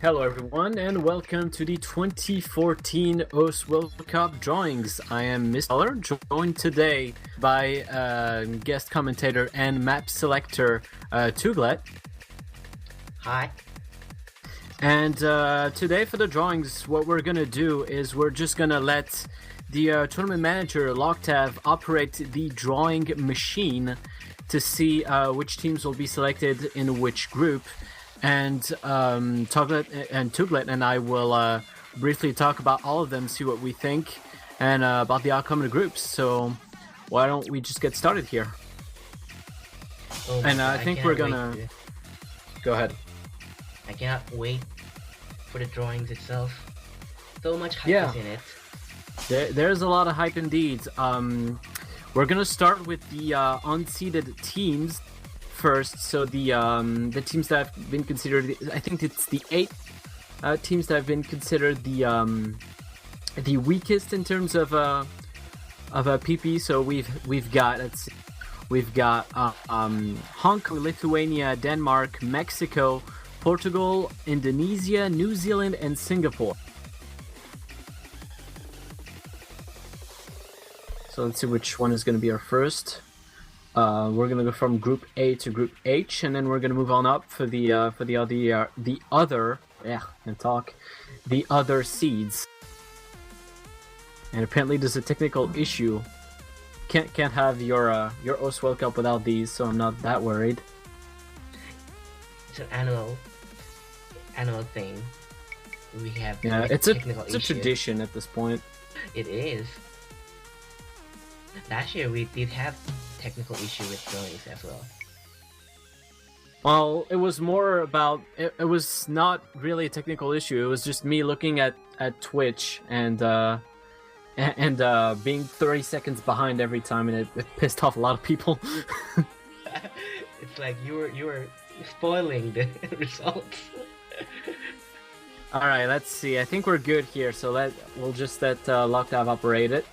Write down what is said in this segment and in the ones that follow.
Hello everyone and welcome to the 2014 OWC World Cup drawings. I am Mr. Muller, joined today by guest commentator and map selector Tuglet. Hi. And today for the drawings, what we're gonna do is we're just gonna let the tournament manager Loctav operate the drawing machine to see which teams will be selected in which group. And Tuglet and I will briefly talk about all of them, see what we think, and about the outcome of the groups. So why don't we just get started here? And I think we're gonna go ahead. I cannot wait for the drawings itself. So much hype is in it. There's a lot of hype indeed. We're gonna start with the unseeded teams first. So the teams that have been considered, I think it's the 8 teams that have been considered the weakest in terms of PP. So we've got Hong Kong, Lithuania, Denmark, Mexico, Portugal, Indonesia, New Zealand, and Singapore. So let's see which one is going to be our first. We're gonna go from Group A to Group H, and then we're gonna move on up for the other seeds. And apparently, there's a technical issue. Can't have your OWC World Cup without these, so I'm not that worried. It's an annual thing. We have it's a tradition at this point. It is. Last year we did have technical issue with drawings as well. Well, it was more about it was not really a technical issue. It was just me looking at Twitch and being 30 seconds behind every time, and it pissed off a lot of people. It's like you were spoiling the results. All right, let's see. I think we're good here, so we'll just let Loctav operate it.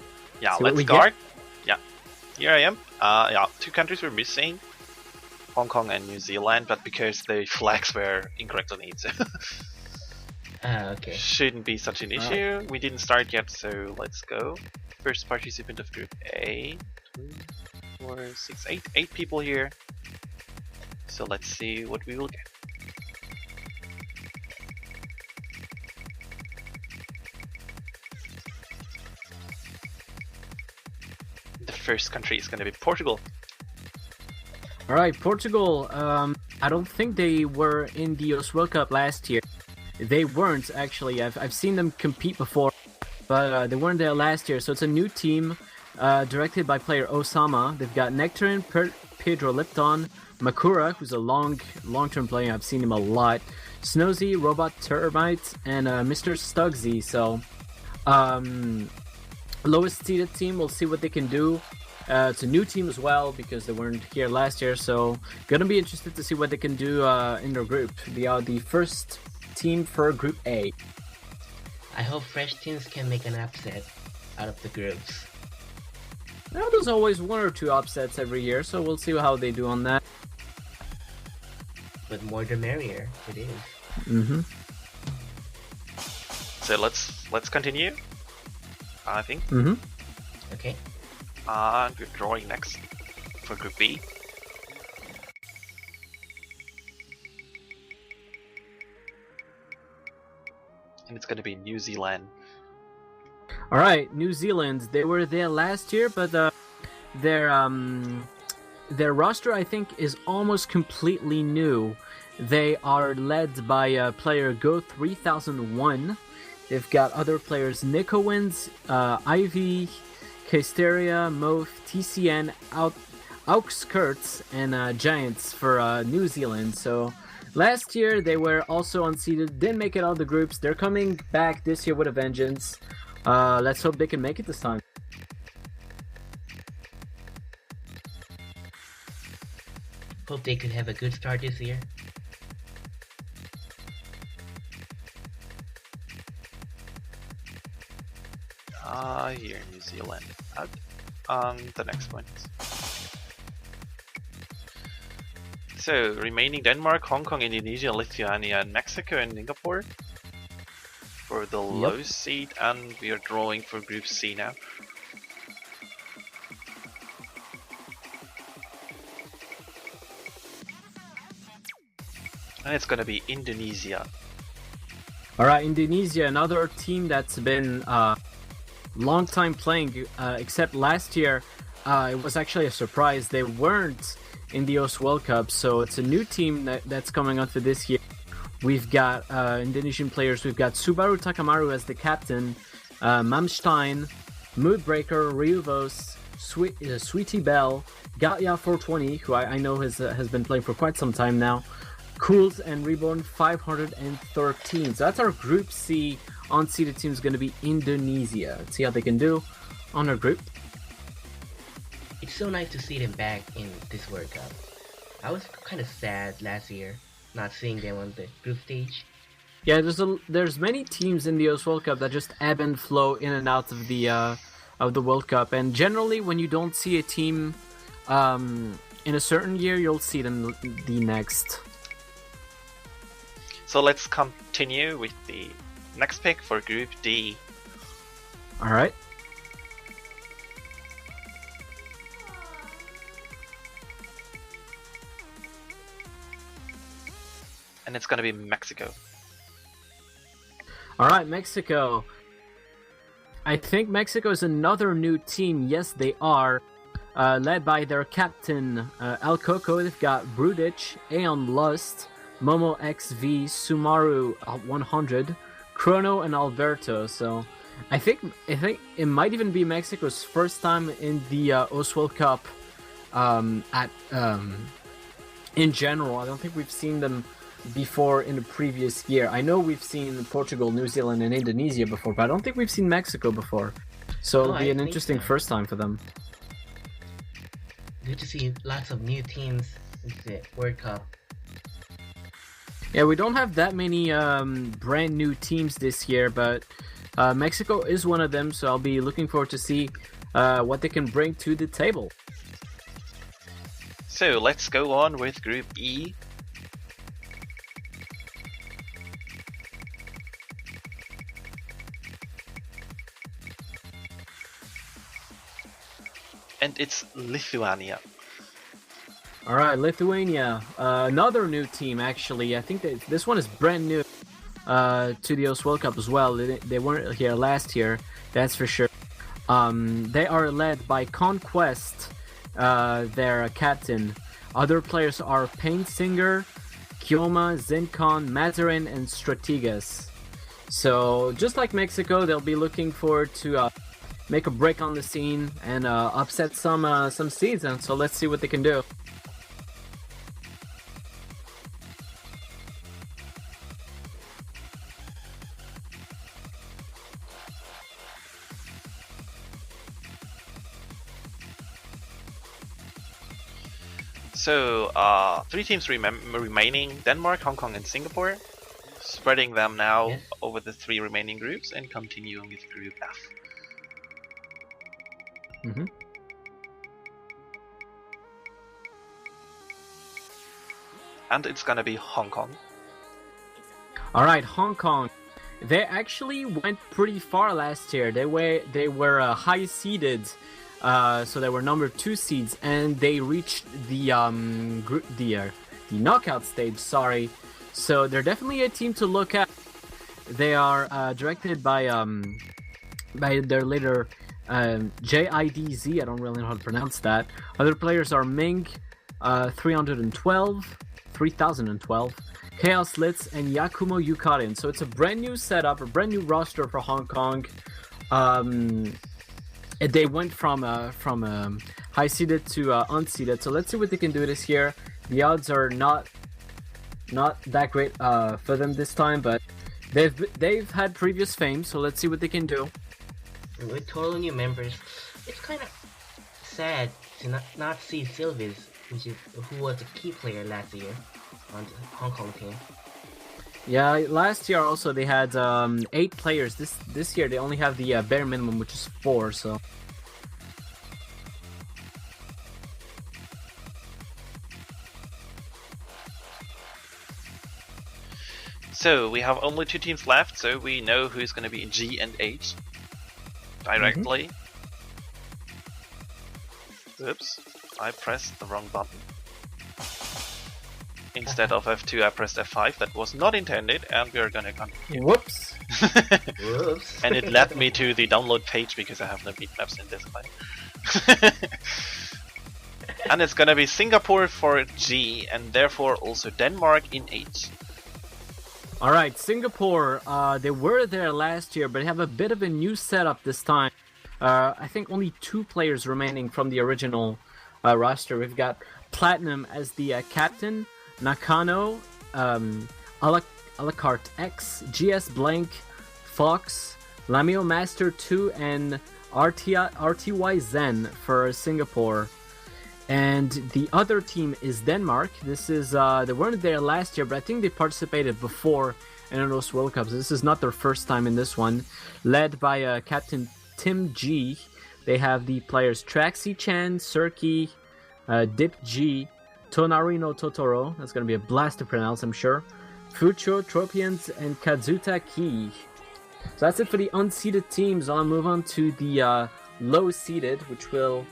Yeah, let's start. Yeah, here I am. Yeah, 2 countries were missing, Hong Kong and New Zealand, but because the flags were incorrectly made, so okay. Shouldn't be such an issue. We didn't start yet, so let's go. First participant of Group A, 2, 4, 6, 8. 8 people here. So let's see what we will get. The first country is going to be Portugal. All right, Portugal. I don't think they were in the OWC World Cup last year. They weren't actually. I've seen them compete before, but they weren't there last year. So it's a new team, directed by player Osama. They've got Nectarin, Pedro Lipton, Makura, who's a long-term player. I've seen him a lot. Snozy, Robot Termite, and Mr. Stugsy. So, lowest seeded team. We'll see what they can do. It's a new team as well because they weren't here last year, so gonna be interested to see what they can do in their group. They are the first team for Group A. I hope fresh teams can make an upset out of the groups. Now, there's always 1 or 2 upsets every year, so we'll see how they do on that. But more the merrier, it is. Mm-hmm. So let's continue. I think. Mm-hmm. Okay. Good drawing next for Group B. And it's going to be New Zealand. All right, New Zealand. They were there last year, but their roster, I think, is almost completely new. They are led by player Go 3001. They've got other players: Nicowins, Ivy, Casteria, Moth, TCN, Outskirts, and Giants for New Zealand. So last year they were also unseeded, didn't make it out of the groups. They're coming back this year with a vengeance. Let's hope they can make it this time. Hope they could have a good start this year. Here, New Zealand. Out. The next one. So, remaining Denmark, Hong Kong, Indonesia, Lithuania, and Mexico and Singapore for the low seed, and we are drawing for Group C now. And it's gonna be Indonesia. Alright, Indonesia, another team that's been long time playing, except last year it was actually a surprise. They weren't in the OS World Cup, so it's a new team that's coming onto this year. We've got Indonesian players. We've got Subaru Takamaru as the captain, Mamstein, Moodbreaker, Ryuvos, Sweetie Bell, Gatya 420, who I know has been playing for quite some time now, Cools, and Reborn 513. So that's our Group C. Unseeded team is going to be Indonesia. Let's see how they can do on our group. It's so nice to see them back in this World Cup. I was kind of sad last year not seeing them on the group stage. Yeah, there's many teams in the OS World Cup that just ebb and flow in and out of the World Cup, and generally when you don't see a team in a certain year, you'll see them the next. So let's continue with the next pick for Group D. Alright. And it's gonna be Mexico. Alright, Mexico. I think Mexico is another new team. Yes, they are. Led by their captain, El Coco. They've got Brudich, Aeon Lust, Momo XV, Sumaru 100, Chrono, and Alberto. So I think it might even be Mexico's first time in the OS World Cup in general. I don't think we've seen them before in the previous year. I know we've seen Portugal, New Zealand, and Indonesia before, but I don't think we've seen Mexico before. So it'll be an interesting first time for them. Good to see lots of new teams in the World Cup. Yeah, we don't have that many brand new teams this year, but Mexico is one of them, so I'll be looking forward to see what they can bring to the table. So let's go on with Group E. And it's Lithuania. Alright, Lithuania. Another new team, actually. I think that this one is brand new to the OS World Cup as well. They weren't here last year, that's for sure. They are led by Conquest, their captain. Other players are Paintsinger, Kioma, Zincon, Mazarin, and Strategas. So, just like Mexico, they'll be looking forward to make a break on the scene and upset some seeds, and so let's see what they can do. So, 3 teams remaining: Denmark, Hong Kong, and Singapore. Spreading them now over the 3 remaining groups and continuing with Group F. Mm-hmm. And it's gonna be Hong Kong. Alright, Hong Kong. They actually went pretty far last year. They were high seeded, so they were number 2 seeds, and they reached the knockout stage. Sorry, so they're definitely a team to look at. They are directed by their leader JIDZ. I don't really know how to pronounce that. Other players are Ming, 3012, Chaos Litz, and Yakumo Yukarin. So it's a brand new setup, a brand new roster for Hong Kong. They went from high seeded to unseeded. So let's see what they can do this year. The odds are not that great for them this time, but they've had previous fame. So let's see what they can do. With total new members, it's kind of sad to not see Sylvis, who was a key player last year on the Hong Kong team. Yeah, last year also they had 8 players. This year they only have the bare minimum, which is 4. So. So we have only 2 teams left, so we know who's going to be in G and H directly. Oops, I pressed the wrong button. Instead of F2, I pressed F5. That was not intended, and we are gonna continue. Whoops. Whoops. And it led me to the download page because I have no bitmaps in this file. And it's gonna be Singapore for G, and therefore also Denmark in H. Alright, Singapore, they were there last year, but they have a bit of a new setup this time. I think only 2 players remaining from the original roster. We've got Platinum as the captain, Nakano, Alacarte X, GS Blank, Fox, Lamio Master 2, and RTY Zen for Singapore. And the other team is Denmark. This is they weren't there last year, but I think they participated before in those World Cups. This is not their first time in this one. Led by Captain Tim G. They have the players Traxi Chan, Surki, Dip G, Tonarino Totoro. That's going to be a blast to pronounce, I'm sure. Fucho, Tropians, and Kazuta Ki. So that's it for the unseeded teams. I'll move on to the low seeded, which will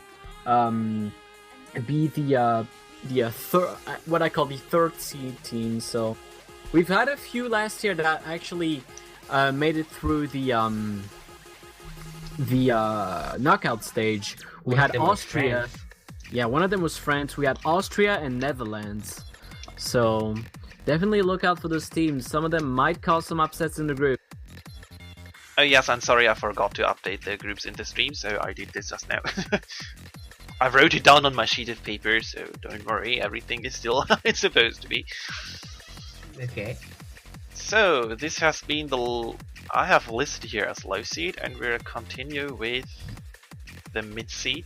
be the what I call the third seed team. So we've had a few last year that actually made it through the knockout stage. We had Austria. Yeah, one of them was France. We had Austria and Netherlands. So definitely look out for those teams. Some of them might cause some upsets in the group. Oh yes, I'm sorry, I forgot to update the groups in the stream, so I did this just now. I wrote it down on my sheet of paper, so don't worry, everything is still how it's supposed to be. Okay. So this has been the I have listed here as low seed, and we'll continue with the mid seed.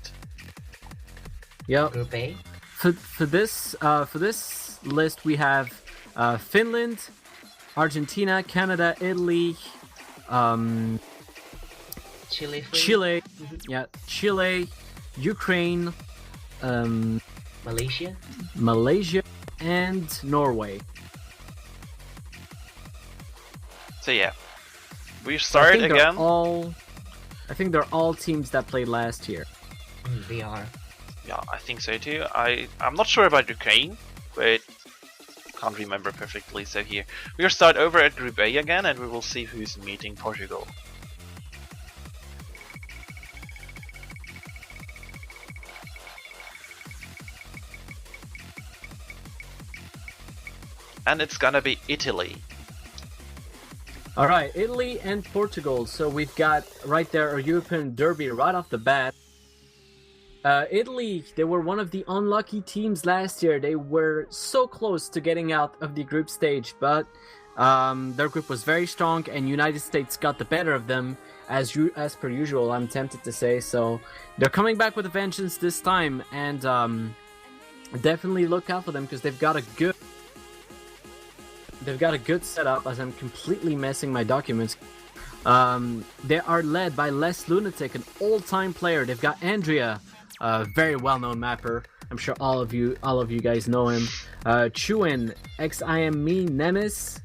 Yep. Group A. For this list we have Finland, Argentina, Canada, Italy, Chile. Chile, Mm-hmm. yeah, Chile, Ukraine, Malaysia, and Norway. So yeah, we start again. I think they're all teams that played last year. They are. Yeah, I think so too. I'm not sure about Ukraine, but can't remember perfectly. So here we'll start over at Group A again, and we will see who's meeting Portugal. And it's gonna be Italy. Alright, Italy and Portugal. So we've got right there a European derby right off the bat. Italy, they were one of the unlucky teams last year. They were so close to getting out of the group stage, but their group was very strong, and United States got the better of them, as per usual, I'm tempted to say. So they're coming back with a vengeance this time, and definitely look out for them because they've got a good setup. As I'm completely messing my documents. They are led by Les Lunatic, an old-time player. They've got Andrea, a very well-known mapper. I'm sure all of you guys know him. Chuin, XIME Nemes,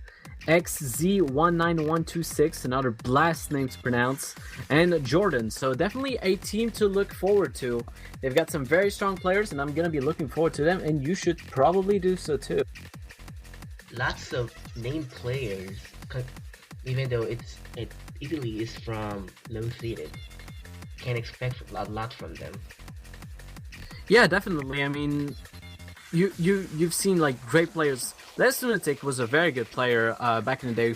XZ19126, another blast name to pronounce, and Jordan. So definitely a team to look forward to. They've got some very strong players, and I'm gonna be looking forward to them, and you should probably do so too. Lots of named players, even though Italy is from low seeded. Can't expect a lot from them. Yeah, definitely. I mean, you've seen like great players. Les Lunatic was a very good player back in the day.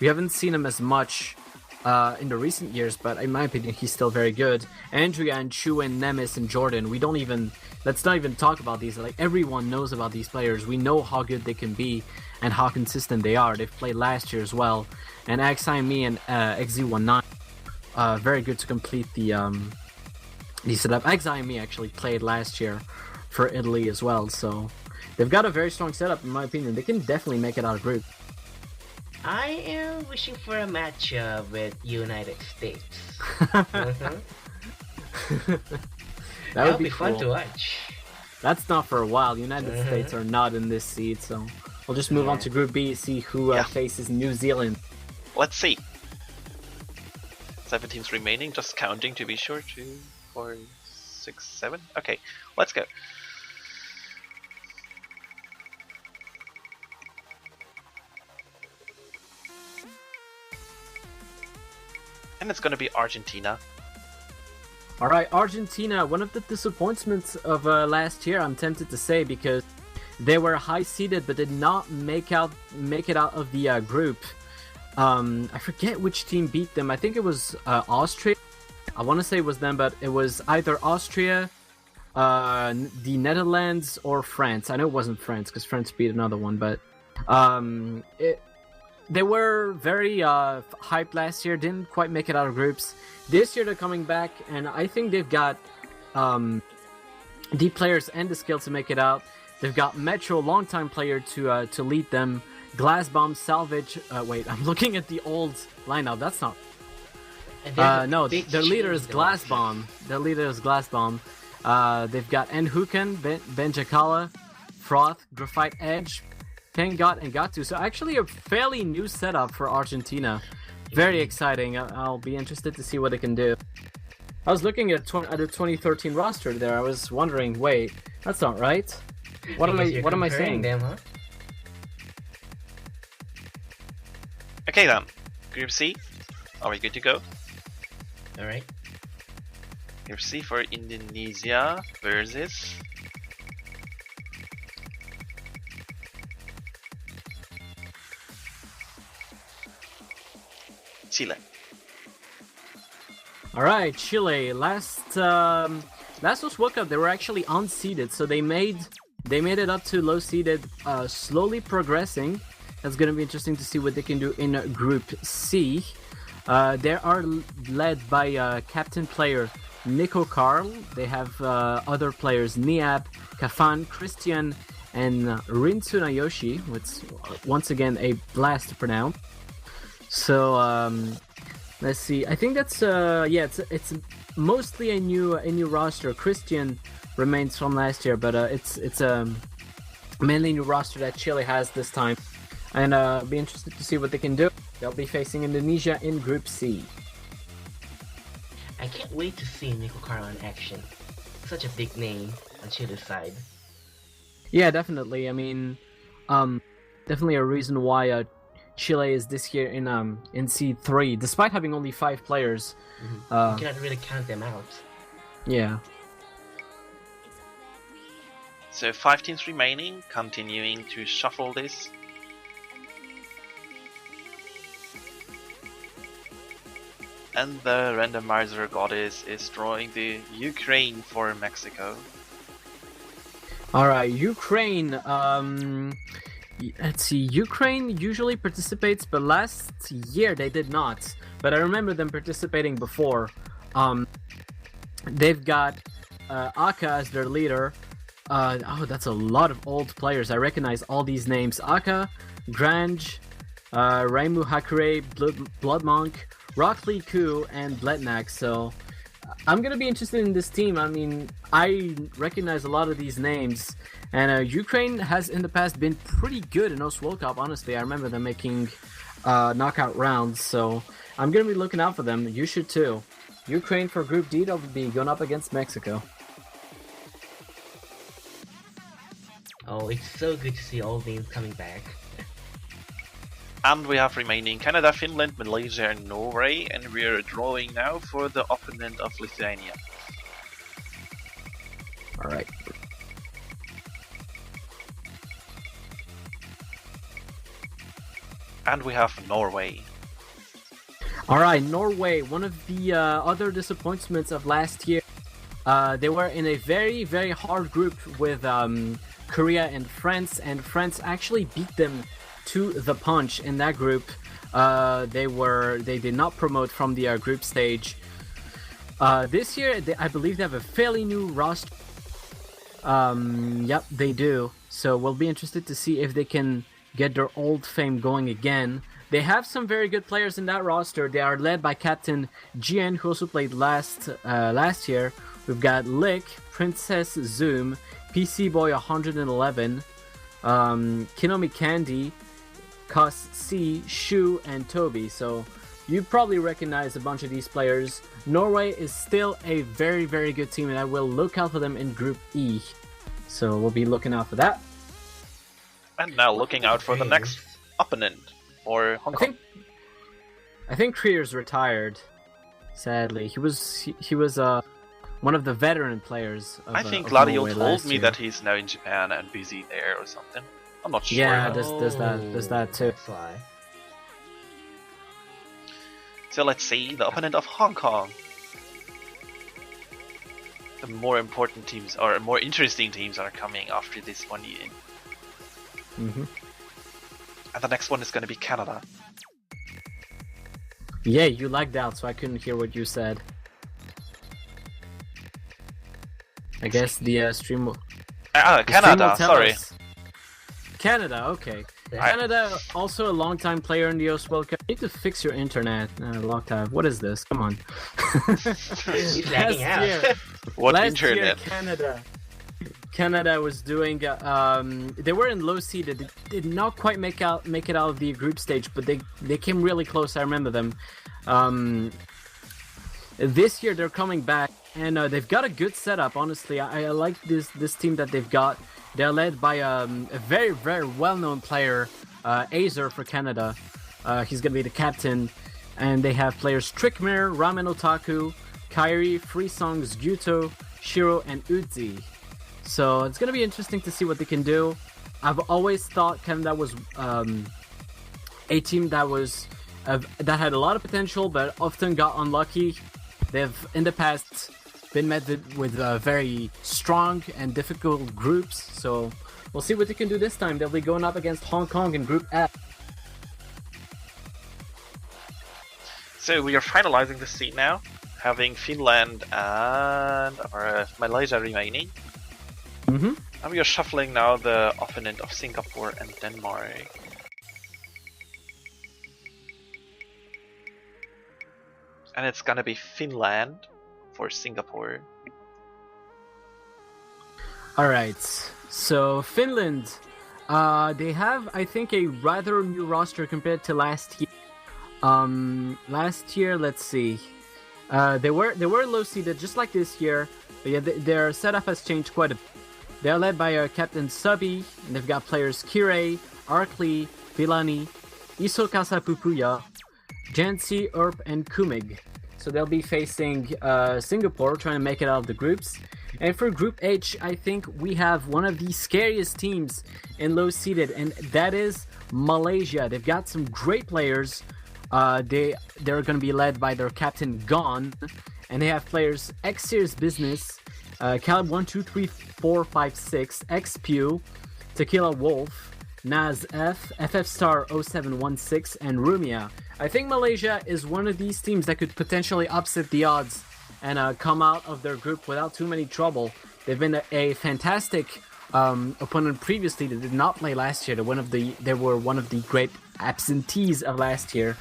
We haven't seen him as much in the recent years, but in my opinion, he's still very good. Andrea and Chu and Nemes and Jordan. Let's not even talk about these. Like, everyone knows about these players. We know how good they can be and how consistent they are. They've played last year as well. And XIME and XZ19, very good to complete the setup. XIME actually played last year for Italy as well, so they've got a very strong setup in my opinion. They can definitely make it out of group. I am wishing for a matchup with United States. That would be fun cool to watch. That's not for a while. United States are not in this seed, so We'll just move on Yeah. to Group B, see who Yeah. faces New Zealand. Let's see. 7 teams remaining, just counting to be sure. 2, 4, 6, 7. Okay, let's go. And it's gonna be Argentina. All right, Argentina, one of the disappointments of last year, I'm tempted to say, because they were high seeded but did not make it out of the group. I forget which team beat them. I think it was Austria. I want to say it was them, but it was either Austria, the Netherlands, or France. I know it wasn't France because France beat another one, but they were very hyped last year. Didn't quite make it out of groups. This year they're coming back, and I think they've got the players and the skill to make it out. They've got Metro, longtime player, to lead them. Glassbomb, Salvage. Wait, I'm looking at the old lineup. That's not. And there's a No, big their leader is change in the roster. Glassbomb. Their leader is Glassbomb. They've got Nhuken, Benjakala, Froth, Graphite Edge, Pengot, and Gatu. So actually a fairly new setup for Argentina. Very exciting. I'll be interested to see what they can do. I was looking at the 2013 roster there. I was wondering, wait, that's not right. What am Because you're I comparing saying? them, huh? Okay then, Group C. Are we good to go? Alright. Group C for Indonesia versus Chile. All right, Chile. Last was World Cup. They were actually unseeded, so they made it up to low seeded, slowly progressing. That's gonna be interesting to see what they can do in Group C. They are led by captain player Nico Carl. They have other players Niab, Kafan, Christian, and Rinsu Nayoshi, which once again a blast to pronounce. So let's see. I think that's it's mostly a new roster. Christian remains from last year, but it's mainly new roster that Chile has this time, and be interested to see what they can do. They'll be facing Indonesia in Group C. I can't wait to see Nico Carlo in action. Such a big name on Chile's side. Yeah, definitely. I mean, definitely a reason why Chile is this year in C3, despite having only 5 players. You cannot really count them out. Yeah. So 5 teams remaining, continuing to shuffle this. And the randomizer goddess is drawing the Ukraine for Mexico. All right, Ukraine. Let's see. Ukraine usually participates, but last year they did not. But I remember them participating before. They've got Aka as their leader. Oh, that's a lot of old players. I recognize all these names: Aka, Grange, Raimu Hakure, Blood Monk, Rockley Ku, and Bletnak. So I'm gonna be interested in this team. I mean, I recognize a lot of these names, and Ukraine has in the past been pretty good in those World Cup. Honestly, I remember them making knockout rounds. So I'm gonna be looking out for them. You should too. Ukraine for Group D. They'll be going up against Mexico. Oh, it's so good to see all names coming back. And we have remaining Canada, Finland, Malaysia, and Norway, and we are drawing now for the opponent of Lithuania. All right. And we have Norway. All right, Norway, one of the other disappointments of last year. They were in a very, very hard group with Korea and France actually beat them to the punch in that group. They did not promote from the group stage. This year, I believe they have a fairly new roster. Yep, they do. So we'll be interested to see if they can get their old fame going again. They have some very good players in that roster. They are led by Captain Jian, who also played last year. We've got Lick, Princess Zoom, PC Boy 111, Kinomi Candy, Cos C, Shu, and Toby. So you probably recognize a bunch of these players. Norway is still a very, very good team, and I will look out for them in Group E. So we'll be looking out for that. And now looking out for the next opponent for Hong Kong. I think Krier's retired. Sadly, he was one of the veteran players. I think of Gladio Norway told last me year. that he's now in Japan and busy there or something. I'm not sure. Yeah, there's that too. That's why. So let's see the opponent of Hong Kong. The more important teams or more interesting teams are coming after this one year. Mm-hmm. And the next one is going to be Canada. Yeah, you lagged out, so I couldn't hear what you said. I guess the stream will... the stream Canada, will tell sorry. us. Canada, okay. Canada, also a long-time player in the US World Cup. You need to fix your internet, Loctave. What is this? Come on. He's lagging out. What Last internet? year, Canada was doing. They were in low seed. They did not quite make it out of the group stage, but they came really close. I remember them. This year they're coming back, and they've got a good setup. Honestly, I like this team that they've got. They're led by a very, very well-known player, Azer for Canada. He's gonna be the captain, and they have players Trickmare, Ramen Otaku, Kairi, Free Songs, Gyuto, Shiro, and Uzi. So it's gonna be interesting to see what they can do. I've always thought Canada was a team that that had a lot of potential, but often got unlucky. They've in the past been met with very strong and difficult groups, so we'll see what they can do this time. They'll be going up against Hong Kong in Group F. So we are finalizing the seat now, having Finland and Malaysia remaining. Mm-hmm. And we are shuffling now the opponent of Singapore and Denmark. And it's gonna be Finland for Singapore. Alright, so Finland, they have, I think, a rather new roster compared to last year. Last year, let's see, they were low seeded just like this year, but yeah, their setup has changed quite a bit. They're led by Captain Subi, and they've got players Kirei, Arkley, Vilani, Isokasa Pupuya, Jansi, Erp, and Kumig. So they'll be facing Singapore, trying to make it out of the groups. And for Group H, I think we have one of the scariest teams in low seeded, and that is Malaysia. They've got some great players. They're going to be led by their captain Gon, and they have players X Series Business, Calib 123456, X Pew, Tequila Wolf, Naz F, FF Star 0716, and Rumia. I think Malaysia is one of these teams that could potentially upset the odds and come out of their group without too many trouble. They've been a fantastic opponent previously. They did not play last year. They were one of the great absentees of last year,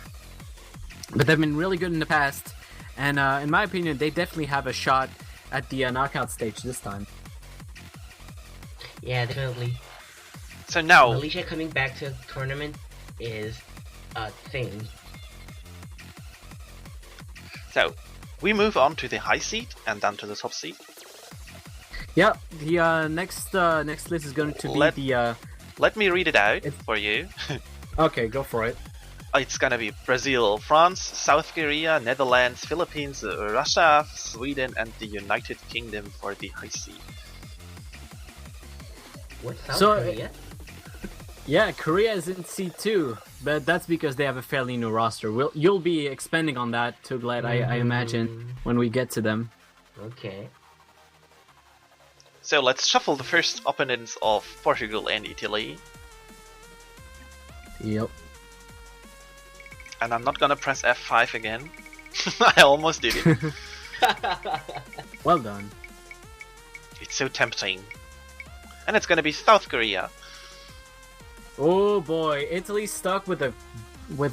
but they've been really good in the past. And in my opinion, they definitely have a shot at the knockout stage this time. Yeah, definitely. So now Malaysia coming back to the tournament is a thing. So we move on to the high seat and then to the top seat. Yeah, the next list is going to be Let me read it out for you. Okay, go for it. It's gonna be Brazil, France, South Korea, Netherlands, Philippines, Russia, Sweden, and the United Kingdom for the high seat. What, South So, Korea? Yeah, Korea is in C2, but that's because they have a fairly new roster. You'll be expanding on that, too, Glad, I imagine, when we get to them. Okay. So let's shuffle the first opponents of Portugal and Italy. Yep. And I'm not gonna press F5 again. I almost did it. Well done. It's so tempting. And it's gonna be South Korea. Oh boy, Italy's stuck with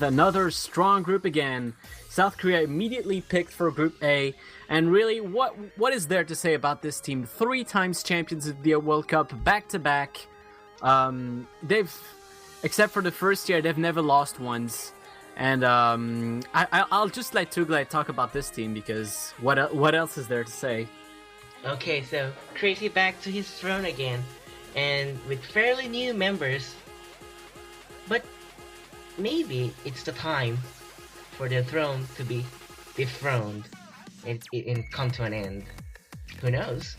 another strong group again. South Korea immediately picked for Group A, and really, what is there to say about this team? 3 times champions of the World Cup, back to back. They've, except for the first year, they've never lost once. And I'll just let Tuglite talk about this team because what else is there to say? Okay, so Crazy back to his throne again, and with fairly new members. But maybe it's the time for the throne to be dethroned and come to an end. Who knows?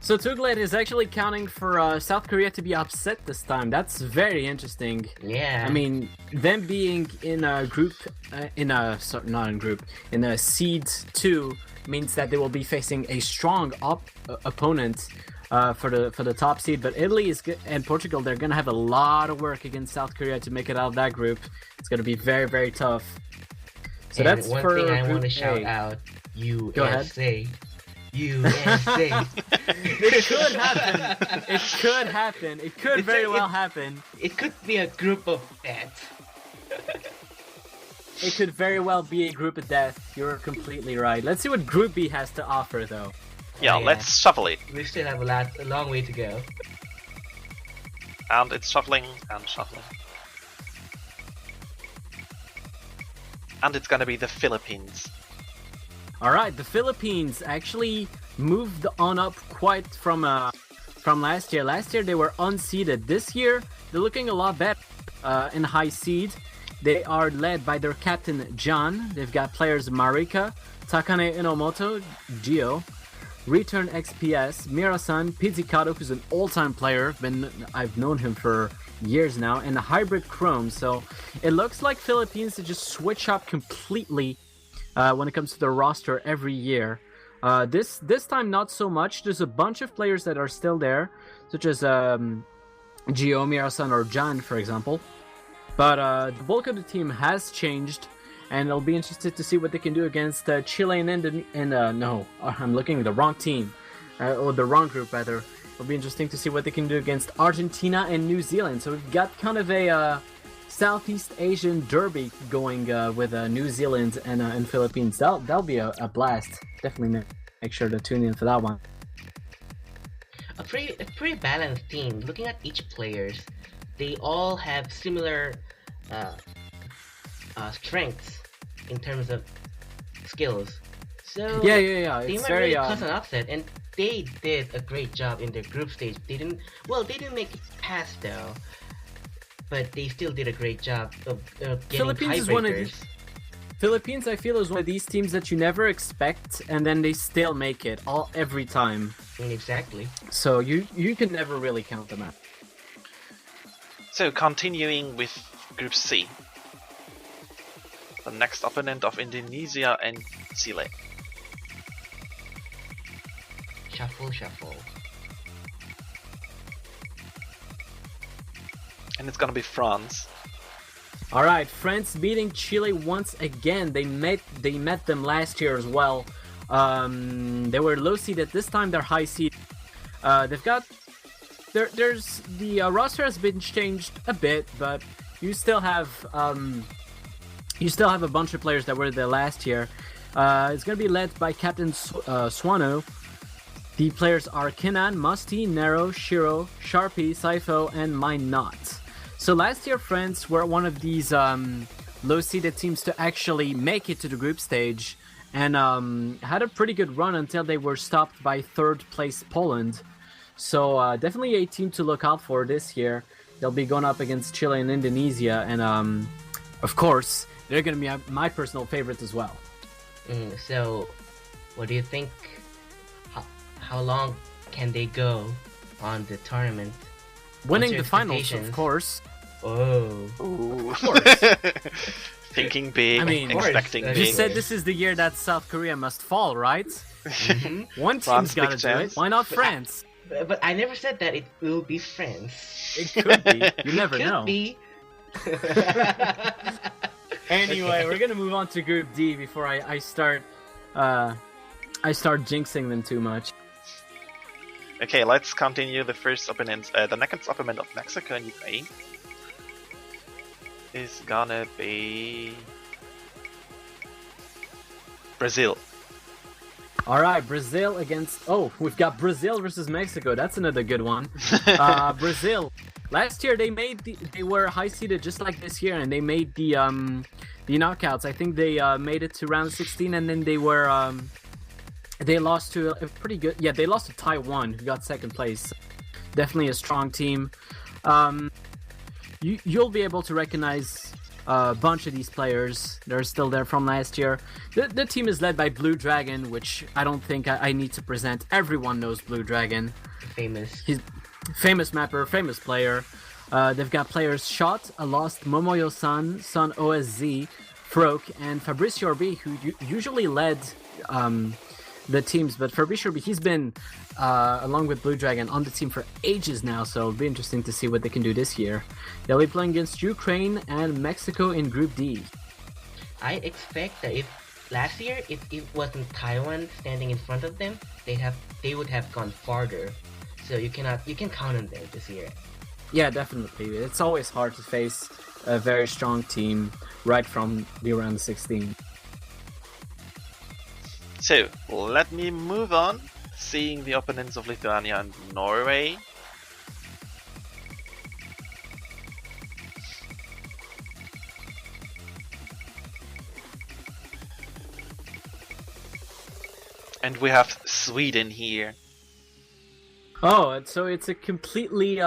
So Tuglite is actually counting for South Korea to be upset this time. That's very interesting. Yeah. I mean, them being in a group, in a seed 2 means that they will be facing a strong opponent for the top seed. But Italy and Portugal, they're gonna have a lot of work against South Korea to make it out of that group. It's gonna be very, very tough. So and that's one for thing I Group want to A. shout out: Go ahead. USA. USA. It could happen. It could happen. It could very well happen. It could be a group of death. It could very well be a group of death. You're completely right. Let's see what Group B has to offer, though. Yeah, Yeah. let's shuffle it. We still have a long way to go. And it's shuffling and shuffling. And it's gonna be the Philippines. Alright, the Philippines actually moved on up quite from last year. Last year they were unseeded. This year they're looking a lot better in high seed. They are led by their captain John. They've got players Marika, Takane Inomoto, Gio, Return XPS, Mirasan, Pizzicato, who's an all-time player. I've known him for years now, and the Hybrid Chrome. So it looks like Philippines to just switch up completely when it comes to their roster every year. This time not so much. There's a bunch of players that are still there, such as Gio, Mirasan, or John, for example. But the bulk of the team has changed, and I'll be interested to see what they can do against Chile no, I'm looking at the wrong team, or the wrong group rather. It'll be interesting to see what they can do against Argentina and New Zealand. So we've got kind of a Southeast Asian derby going with New Zealand and Philippines. That'll be a blast. Definitely make sure to tune in for that one. A pretty balanced team. Looking at each players, they all have similar strengths in terms of skills. So Yeah. they It's might very really cause an upset, and they did a great job in their group stage. They didn't make it past though, but they still did a great job of getting Philippines is one of tiebreakers. Philippines, I feel, is one of these teams that you never expect, and then they still make it every time. Exactly. So you can never really count them out. So continuing with Group C. The next opponent of Indonesia and Chile. Shuffle. And it's gonna be France. All right, France beating Chile once again. They met them last year as well. They were low seeded. This time they're high seed. They've got there's the roster has been changed a bit, but you still have a bunch of players that were there last year. It's gonna be led by Captain Swano. The players are Kinan, Musty, Nero, Shiro, Sharpie, Saifo, and Mine Not. So last year, France were one of these low-seeded teams to actually make it to the group stage, and had a pretty good run until they were stopped by third-place Poland. So definitely a team to look out for this year. They'll be going up against Chile and Indonesia, and of course, they're going to be my personal favorite as well. So, what do you think? How long can they go on the tournament? Winning your the finals, of expectations? course. Ooh. Of course. Thinking big, I mean, expecting of You course. big. said this is the year that South Korea must fall, right? One France, team's got to big do it. chance. Why not France? But I never said that it will be France. It could be. You never Could know. be. Anyway, we're gonna move on to Group D before I start jinxing them too much. Okay, let's continue the first opponent. The next opponent of Mexico and Ukraine is gonna be Brazil. All right, Brazil against. Oh, we've got Brazil versus Mexico. That's another good one. Brazil. Last year they were high seeded just like this year, and they made the knockouts. I think they made it to round 16, and then they lost to a pretty good. Yeah, they lost to Taiwan, who got second place. Definitely a strong team. You'll be able to recognize a bunch of these players. They're still there from last year. The team is led by Blue Dragon, which I don't think I need to present. Everyone knows Blue Dragon. Famous. He's famous mapper, famous player. They've got players Shot, Lost, Momoyo-san, Son OSZ, Froke, and Fabricio Orbi, who usually led the teams. But Fabricio Orbi, he's been, along with Blue Dragon, on the team for ages now, so it'll be interesting to see what they can do this year. They'll be playing against Ukraine and Mexico in Group D. I expect that if last year, if it wasn't Taiwan standing in front of them, they would have gone farther. So you can count on them this year. Yeah, definitely. It's always hard to face a very strong team right from the round 16. So, let me move on, seeing the opponents of Lithuania and Norway. And we have Sweden here. Oh, so it's a completely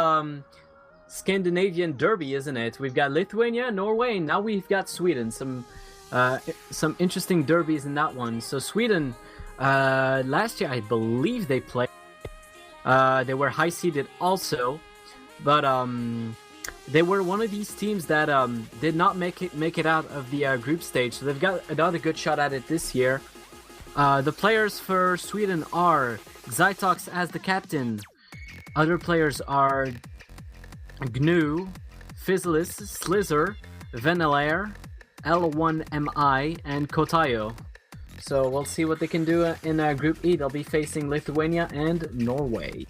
Scandinavian derby, isn't it? We've got Lithuania, Norway, and now we've got Sweden. Some interesting derbies in that one. So Sweden, last year I believe they played. They were high seeded also, but they were one of these teams that did not make it out of the group stage. So they've got another good shot at it this year. The players for Sweden are Zytox as the captain. Other players are Gnu, Fizzlis, Slizzer, Venelair, L1MI, and Kotayo. So we'll see what they can do in Group E. They'll be facing Lithuania and Norway.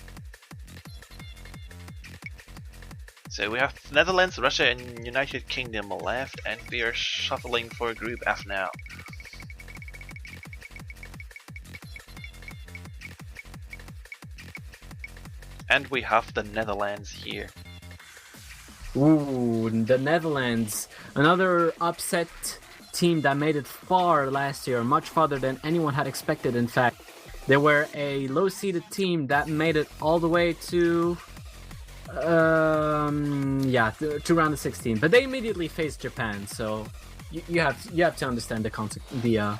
So we have Netherlands, Russia, and United Kingdom left, and we are shuffling for Group F now. And we have the Netherlands here. Ooh, the Netherlands. Another upset team that made it far last year, much farther than anyone had expected, in fact. They were a low-seeded team that made it all the way to... to round 16. But they immediately faced Japan, so you have to understand the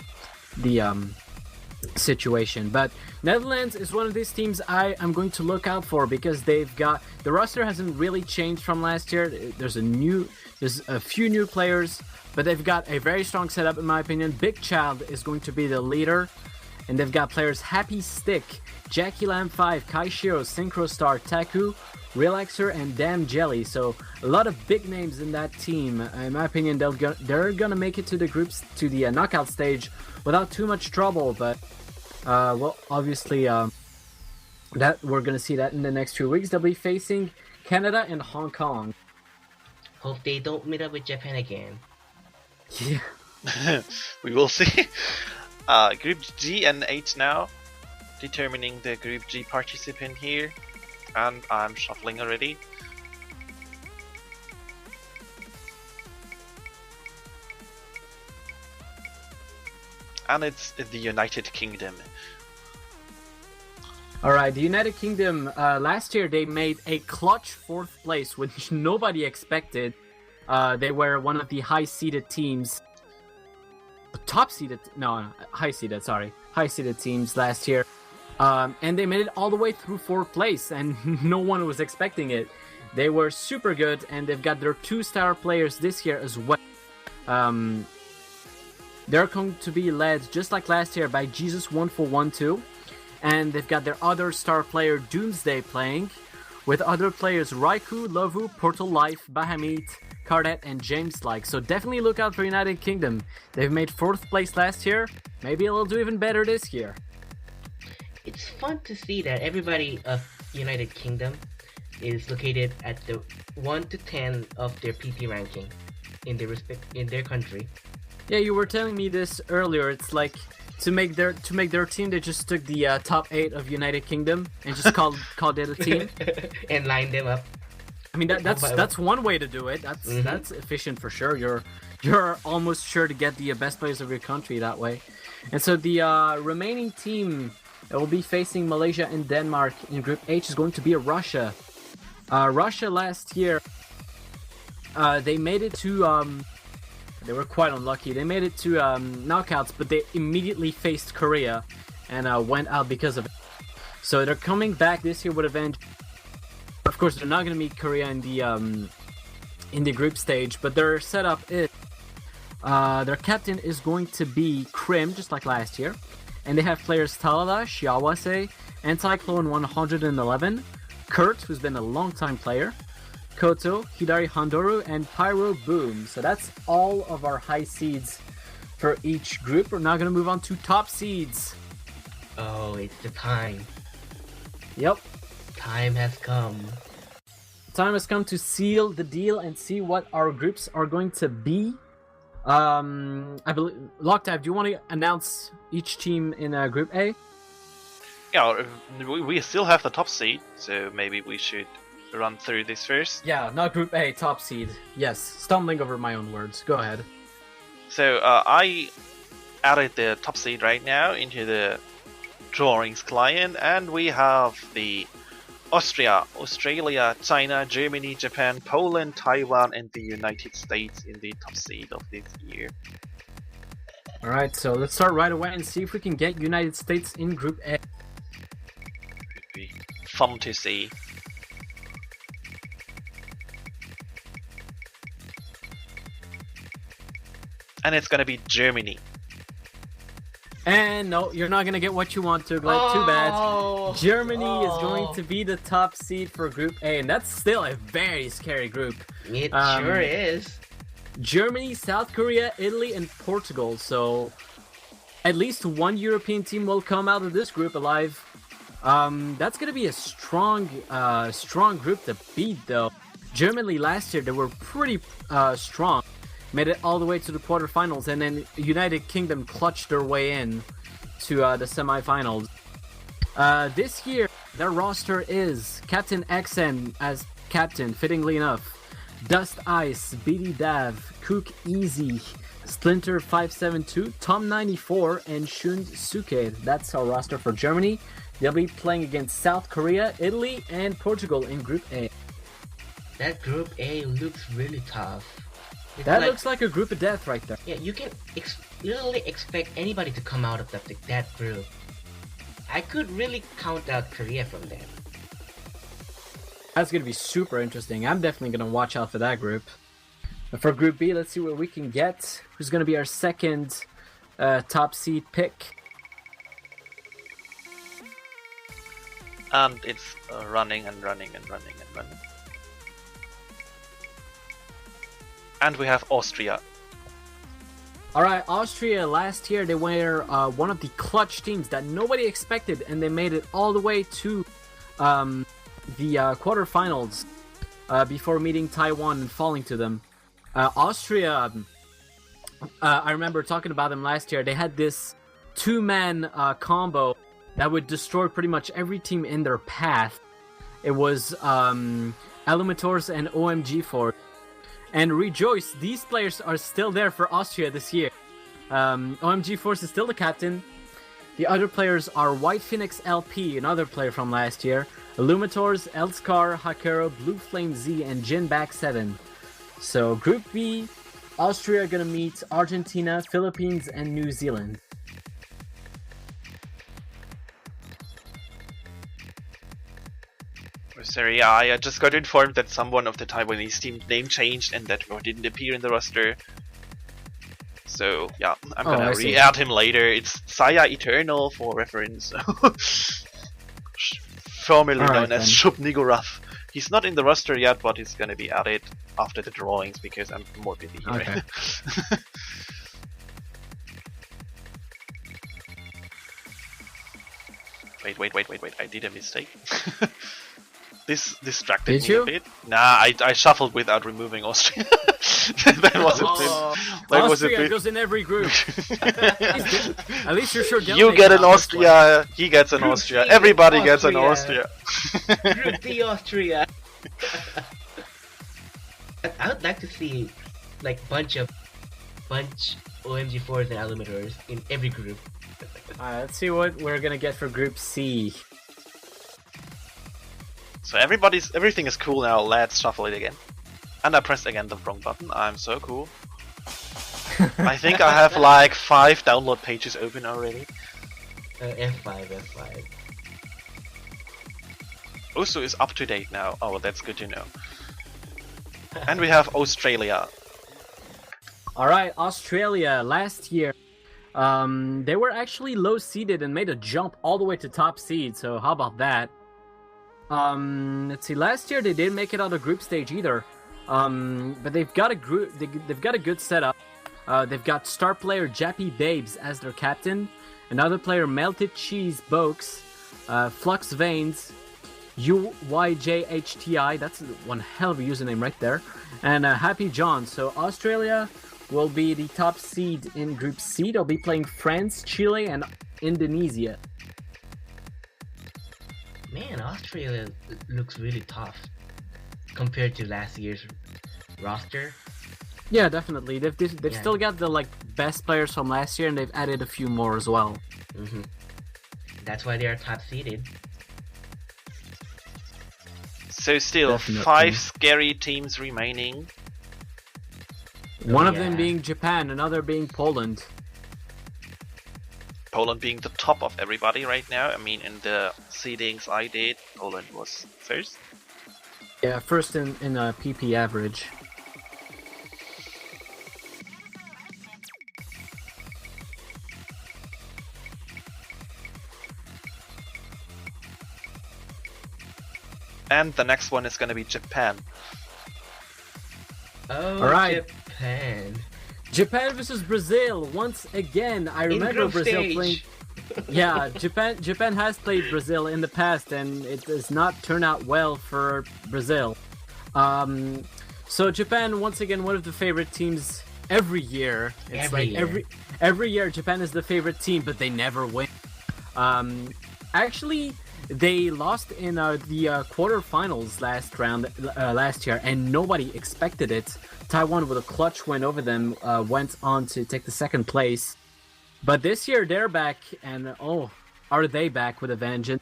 situation. But Netherlands is one of these teams I am going to look out for, because they've got the roster hasn't really changed from last year. There's a few new players, but they've got a very strong setup in my opinion. Big Child is going to be the leader, and they've got players Happy Stick, Jackie Lamb 5, Kai Shiro, Synchro Star, Taku, Relaxer, and Damn Jelly. So a lot of big names in that team. In my opinion, they're gonna make it to the groups, to the knockout stage without too much trouble. But well, obviously, that we're gonna see that in the next 2 weeks. They'll be facing Canada and Hong Kong. Hope they don't meet up with Japan again. Yeah. We will see. Group G and H now, determining the Group G participant here. And I'm shuffling already. And it's the United Kingdom. Alright, the United Kingdom, last year they made a clutch 4th place, which nobody expected. They were one of the high-seeded teams. High-seeded teams last year. And they made it all the way through 4th place, and no one was expecting it. They were super good, and they've got their 2-star players this year as well. They're going to be led, just like last year, by Jesus1412. And they've got their other star player, Doomsday, playing, with other players Raikou, Lovu, Portal Life, Bahamut, Cardet, and James Like. So definitely look out for United Kingdom. They've made 4th place last year. Maybe they'll do even better this year. It's fun to see that everybody of United Kingdom is located at the 1 to 10 of their PP ranking in their country. Yeah, you were telling me this earlier. It's like to make their team, they just took the top 8 of United Kingdom and just called it a team. And line them up. I mean that's one way to do it. That's efficient for sure. You're almost sure to get the best players of your country that way. And so the remaining team that will be facing Malaysia and Denmark in Group H is going to be Russia. Russia last year, they made it to they were quite unlucky. They made it to knockouts, but they immediately faced Korea and went out because of it. So they're coming back this year with a vengeance. Of course, they're not going to meet Korea in the group stage, but their setup is their captain is going to be Krim, just like last year, and they have players Talala, Xiaowase, Anticlone 111, Kurt, who's been a long-time player, Koto, Hidari Handoru, and Pyro Boom. So that's all of our high seeds for each group. We're now going to move on to top seeds. Oh, it's the time. Yep. Time has come. Time has come to seal the deal and see what our groups are going to be. I believe, Lockdive, do you want to announce each team in Group A? Yeah, we still have the top seed, so maybe we should run through this first. Yeah, not Group A, top seed. Yes, stumbling over my own words. Go ahead. So I added the top seed right now into the drawings client, and we have the Austria, Australia, China, Germany, Japan, Poland, Taiwan, and the United States in the top seed of this year. Alright, so let's start right away and see if we can get United States in Group A. Would be fun to see. And it's gonna be Germany. And no, you're not gonna get what you want to, Glenn. Too bad. Germany is going to be the top seed for Group A, and that's still a very scary group. It sure is. Germany, South Korea, Italy, and Portugal. So at least one European team will come out of this group alive. That's gonna be a strong group to beat, though. Germany last year, they were pretty strong. Made it all the way to the quarterfinals, and then United Kingdom clutched their way in to the semifinals. This year, their roster is Captain XN as captain, fittingly enough, Dust Ice, BD Dav, Cook Easy, Splinter 572, Tom 94, and Shun Suke. That's our roster for Germany. They'll be playing against South Korea, Italy, and Portugal in Group A. That Group A looks really tough. That looks like a group of death right there. Yeah, you can literally expect anybody to come out of that group. I could really count out Korea from there. That's going to be super interesting. I'm definitely going to watch out for that group. But for Group B, let's see what we can get. Who's going to be our second top seed pick? And it's running and running and running and running. And we have Austria. Alright, Austria last year, they were one of the clutch teams that nobody expected, and they made it all the way to the quarterfinals before meeting Taiwan and falling to them. Austria, I remember talking about them last year. They had this two-man combo that would destroy pretty much every team in their path. It was Alumitors and OMG Force. And rejoice, these players are still there for Austria this year. OMG Force is still the captain. The other players are White Phoenix LP, another player from last year, Illumitors, Elskar, Hakero, Blue Flame Z, and Jinback 7. So Group B, Austria are going to meet Argentina, Philippines, and New Zealand. Sorry, yeah, I just got informed that someone of the Taiwanese team name changed and that didn't appear in the roster. So, yeah, I'm gonna re-add him later. It's Saya Eternal for reference. Formerly known as Shub Nigorath. He's not in the roster yet, but he's gonna be added after the drawings because I'm more busy here. Okay. Wait, I did a mistake. This distracted Did me you? a bit. Nah, I shuffled without removing Austria. That was a bit. That was a Austria bit. goes in every group. At least you're sure. You get an Austria. He gets an Group Austria. C, Everybody gets an Austria. Austria. Group D Austria. I would like to see like bunch OMG4s and Alimitors in every group. Alright, let's see what we're gonna get for Group C. So everything is cool now. Let's shuffle it again. And I pressed again the wrong button. I'm so cool. I think I have like 5 download pages open already. F5. Usu is up to date now. Oh, that's good to know. And we have Australia. Alright, Australia, last year, they were actually low seeded and made a jump all the way to top seed, so how about that? Let's see, last year they didn't make it out of group stage either. But they've got a they've got a good setup. They've got star player Jappy Babes as their captain, another player Melted Cheese Bokes, Flux Veins, UYJHTI, that's one hell of a username right there, and Happy John. So Australia will be the top seed in Group C. They'll be playing France, Chile, and Indonesia. Man, Australia looks really tough compared to last year's roster. Yeah, definitely. They've Yeah. still got the best players from last year, and they've added a few more as well. That's why they are top seeded. So still Definitely. 5 scary teams remaining. One of yeah. them being Japan, another being Poland. Poland being the top of everybody right now. I mean, in the seedings I did, Poland was first. Yeah, first in PP average. And the next one is gonna be Japan. Oh, Alright. Japan. Japan versus Brazil once again. I In remember group Brazil stage. playing. Yeah, Japan has played Brazil in the past, and it does not turn out well for Brazil. So Japan once again one of the favorite teams every year. It's Every like year. every year Japan is the favorite team, but they never win. Actually, they lost in the quarterfinals last year, and nobody expected it. Taiwan, with a clutch win over them, went on to take the second place. But this year they're back, and are they back with a vengeance?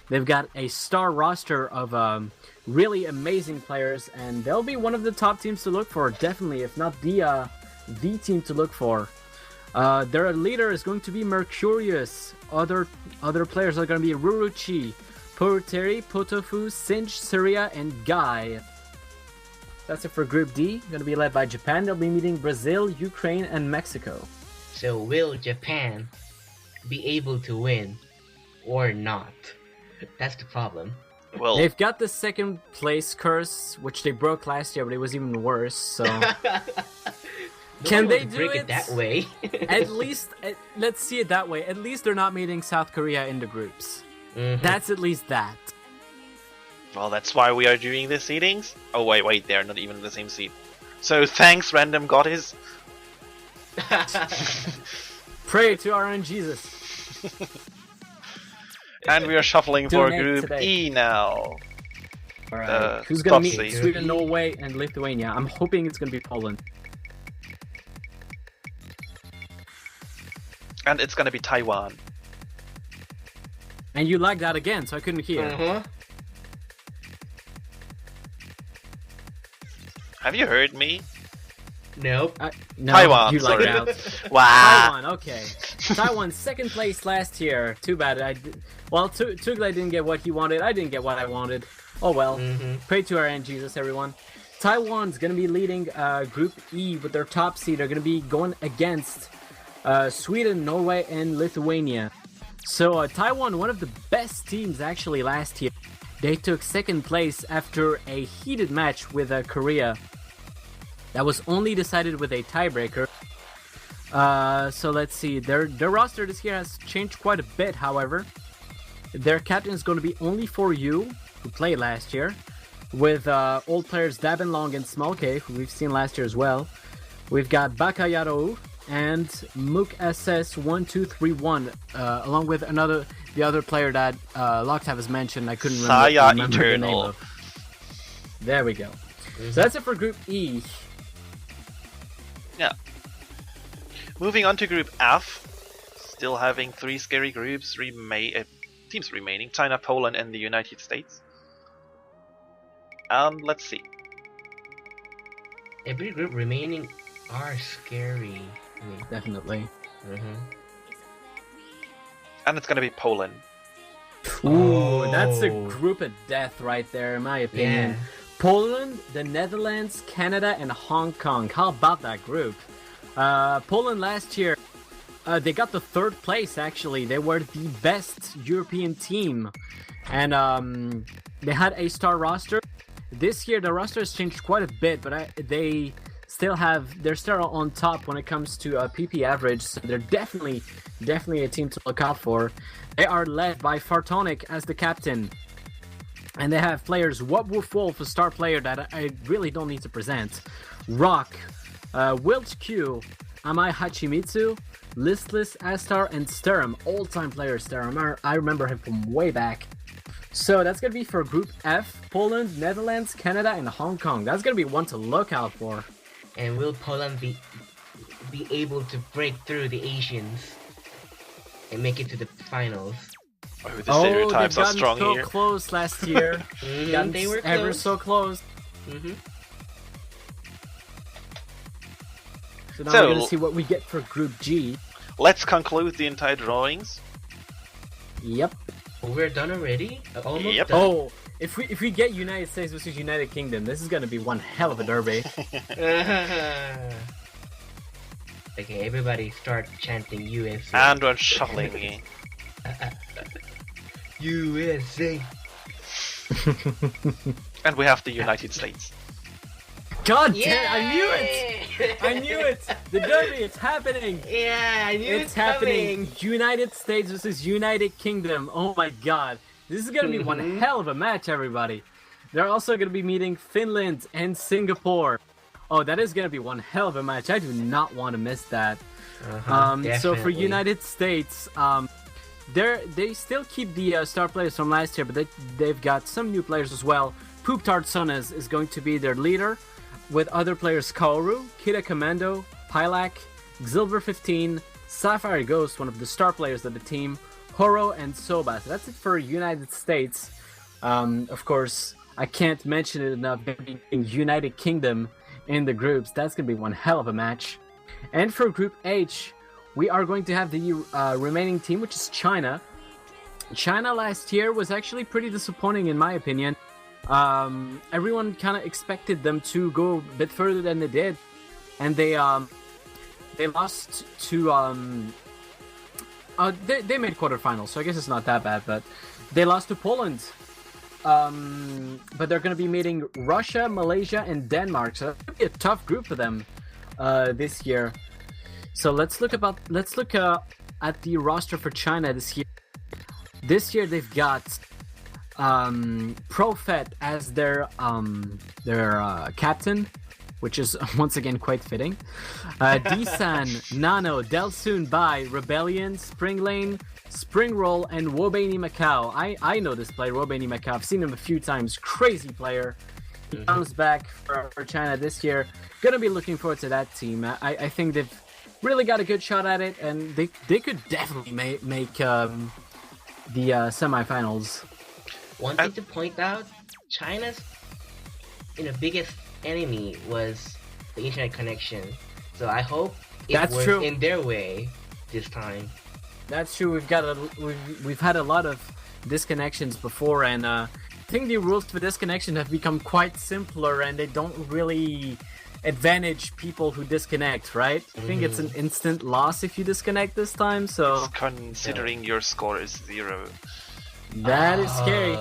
They've got a star roster of really amazing players, and they'll be one of the top teams to look for, definitely, if not the team to look for. Their leader is going to be Mercurius. Other players are going to be Ruruchi, Poruteri, Potofu, Sinch, Syria, and Guy. That's it for Group D. Going to be led by Japan. They'll be meeting Brazil, Ukraine, and Mexico. So will Japan be able to win or not? That's the problem. Well, They've got the second place curse, which they broke last year, but it was even worse. So Can Nobody they would do break it? it that way? at least, let's see it that way. At least they're not meeting South Korea in the groups. That's at least that. well, that's why we are doing the seedings. Oh wait, they're not even in the same seed. So thanks, random goddess. Pray to our own Jesus. And we are shuffling for Donate Group today. E now. All right. Who's top gonna meet seed. Sweden, Norway, and Lithuania? I'm hoping it's gonna be Poland. And it's gonna be Taiwan. And you lagged out again, so I couldn't hear. Have you heard me? Nope. No, Taiwan, you sorry. lagged out. Wow. Taiwan, okay. Taiwan, second place last year. Too bad. Tuglai didn't get what he wanted. I didn't get what I wanted. Oh well. Pray to our end, Jesus, everyone. Taiwan's gonna be leading Group E with their top seed. They're gonna be going against Sweden, Norway, and Lithuania. So Taiwan, one of the best teams actually last year. They took second place after a heated match with Korea. That was only decided with a tiebreaker. So let's see. Their roster this year has changed quite a bit, however. Their captain is going to be only for you. who played last year, with old players Dabin Long and Small K, who we've seen last year as well. We've got Bakayaro and Mook SS1231, along with the other player that Locktab has mentioned. I couldn't remember the name of. There we go. So that's it for Group E. Yeah. Moving on to Group F. Still having 3 scary groups teams remaining: China, Poland, and the United States. Let's see. Every group remaining are scary. Definitely. And it's gonna be Poland. Ooh, that's a group of death right there, in my opinion. Yeah. Poland, the Netherlands, Canada, and Hong Kong. How about that group? Poland last year, they got the 3rd place, actually. They were the best European team. And they had a star roster. This year, the roster has changed quite a bit, but they're still on top when it comes to PP average. So they're definitely a team to look out for. They are led by Fartonic as the captain. And they have players Wubwoof Wolf, a star player that I really don't need to present. Rock, Wilt Q, Amai Hachimitsu, Listless, Astar, and Sturm. All-time player Sturm. I remember him from way back. So that's going to be for Group F: Poland, Netherlands, Canada, and Hong Kong. That's going to be one to look out for. And will Poland be able to break through the Asians and make it to the finals? Oh, the stereotypes are strong so here. Close last year. They were close. Ever so close. So now we're going to see what we get for Group G. Let's conclude the entire drawings. Yep. Oh, we're done already? Almost Yep. done? Oh, if we get United States versus United Kingdom, this is going to be one hell of a derby. Okay, everybody start chanting USA. And we're shuffling. USA. And we have the United States. God damn, I knew it! I knew it! The derby, it's happening! Yeah, I knew It's happening! United States versus United Kingdom. Oh my god. This is gonna be one hell of a match, everybody. They're also gonna be meeting Finland and Singapore. Oh, that is gonna be one hell of a match. I do not want to miss that. So for United States, they still keep the star players from last year, but they've got some new players as well. Poop Tart Sonas is going to be their leader, with other players Kaoru, Kida Commando, Pilak, Xilver15, Sapphire Ghost, one of the star players of the team, Horo, and Soba. So that's it for United States. Of course, I can't mention it enough, being United Kingdom in the groups. That's going to be one hell of a match. And for Group H, we are going to have the remaining team, which is China. China last year was actually pretty disappointing, in my opinion. Everyone kind of expected them to go a bit further than they did, and they lost to they made quarterfinals, so I guess it's not that bad, but they lost to Poland. But they're going to be meeting Russia, Malaysia, and Denmark, so that's going to be a tough group for them this year. So let's look at the roster for China this year. This year they've got Profet as their captain, which is once again quite fitting. Disan, Nano, Delsoon Bai, Rebellion, Spring Lane, Spring Roll, and Wobani Macau. I know this player, Wobani Macau. I've seen him a few times. Crazy player. He comes back for China this year. Gonna be looking forward to that team. I think they've really got a good shot at it, and they could definitely make the semifinals. One thing to point out, China's biggest enemy was the internet connection. So I hope it works in their way this time. That's true. We've had a lot of disconnections before, and I think the rules for disconnection have become quite simpler, and they don't really advantage people who disconnect, right? I think it's an instant loss if you disconnect this time. So considering your score is 0. That is scary.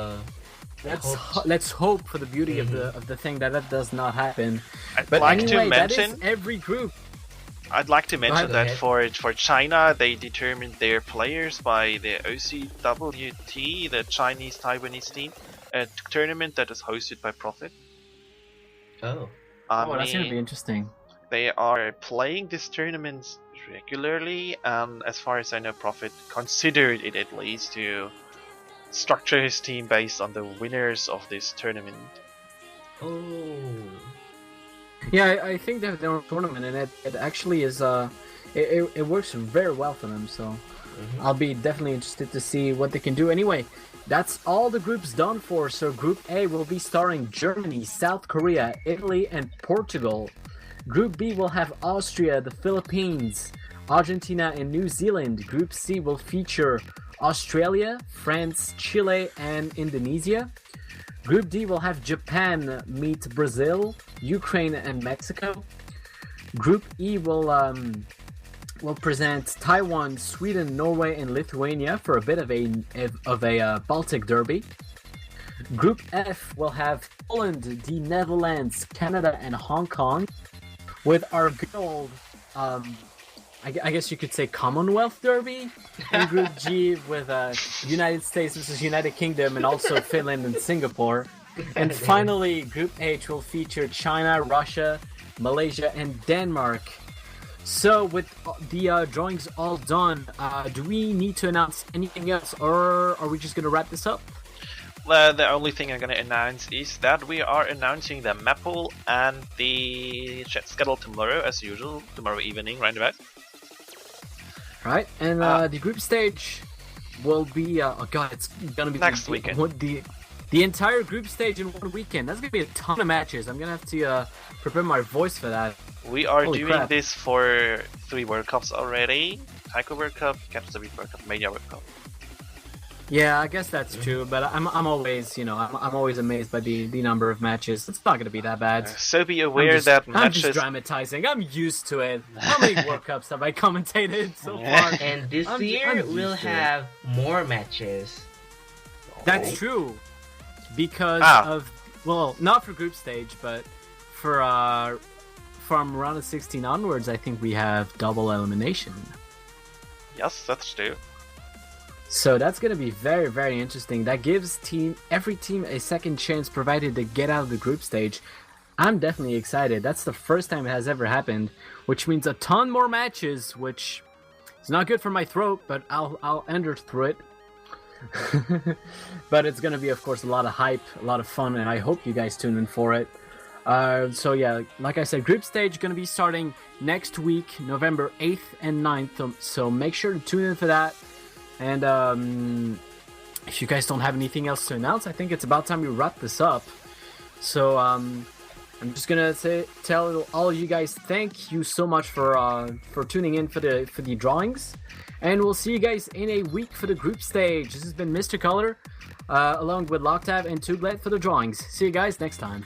Let's hope for the beauty of the thing that does not happen. But anyway, that is every group. I'd like to mention that for China, they determined their players by the OCWT, the Chinese Taiwanese team. a tournament that is hosted by Profit. Oh. That's gonna be interesting. They are playing these tournaments regularly, and as far as I know, Profit considered it at least to structure his team based on the winners of this tournament. Oh. Yeah, I think they have their own tournament, and it actually is it works very well for them. So I'll be definitely interested to see what they can do. Anyway, that's all the groups done for. So Group A will be starring Germany, South Korea, Italy, and Portugal. Group B will have Austria, the Philippines, Argentina, and New Zealand. Group C will feature Australia, France, Chile, and Indonesia. Group D will have Japan meet Brazil, Ukraine, and Mexico. Group E will present Taiwan, Sweden, Norway, and Lithuania for a bit of a Baltic derby. Group F will have Poland, the Netherlands, Canada, and Hong Kong, with our good old, I guess you could say Commonwealth derby. In Group G with United States versus United Kingdom, and also Finland and Singapore. And finally, Group H will feature China, Russia, Malaysia, and Denmark. So with the drawings all done, do we need to announce anything else, or are we just going to wrap this up? The only thing I'm going to announce is that we are announcing the map pool and the chat schedule tomorrow, as usual, tomorrow evening, right about. Right, and the group stage will be, it's going to be next weekend. The entire group stage in one weekend. That's going to be a ton of matches. I'm going to have to prepare my voice for that. We are Holy doing crap. this for 3 World Cups already. Taiko World Cup, Captain's World Cup, Mania World Cup. Yeah, I guess that's true, but I'm always, I'm always amazed by the number of matches. It's not going to be that bad. So be aware that I'm matches... just dramatizing. I'm used to it. How many World Cups have I commentated so far? And this year we'll have more matches. That's true. Because of, well, not for group stage, but for from round of 16 onwards, I think we have double elimination. Yes, that's true. So that's going to be very, very interesting. That gives every team a second chance, provided they get out of the group stage. I'm definitely excited. That's the first time it has ever happened, which means a ton more matches, which is not good for my throat, but I'll ender through it. But it's going to be, of course, a lot of hype, a lot of fun, and I hope you guys tune in for it. So yeah, like I said, group stage going to be starting next week, November 8th and 9th, so make sure to tune in for that. And if you guys don't have anything else to announce, I think it's about time we wrap this up. So I'm just gonna tell all you guys, thank you so much for tuning in for the drawings, and we'll see you guys in a week for the group stage. This has been Mr. Color, along with Loctave and Tublet for the drawings. See you guys next time.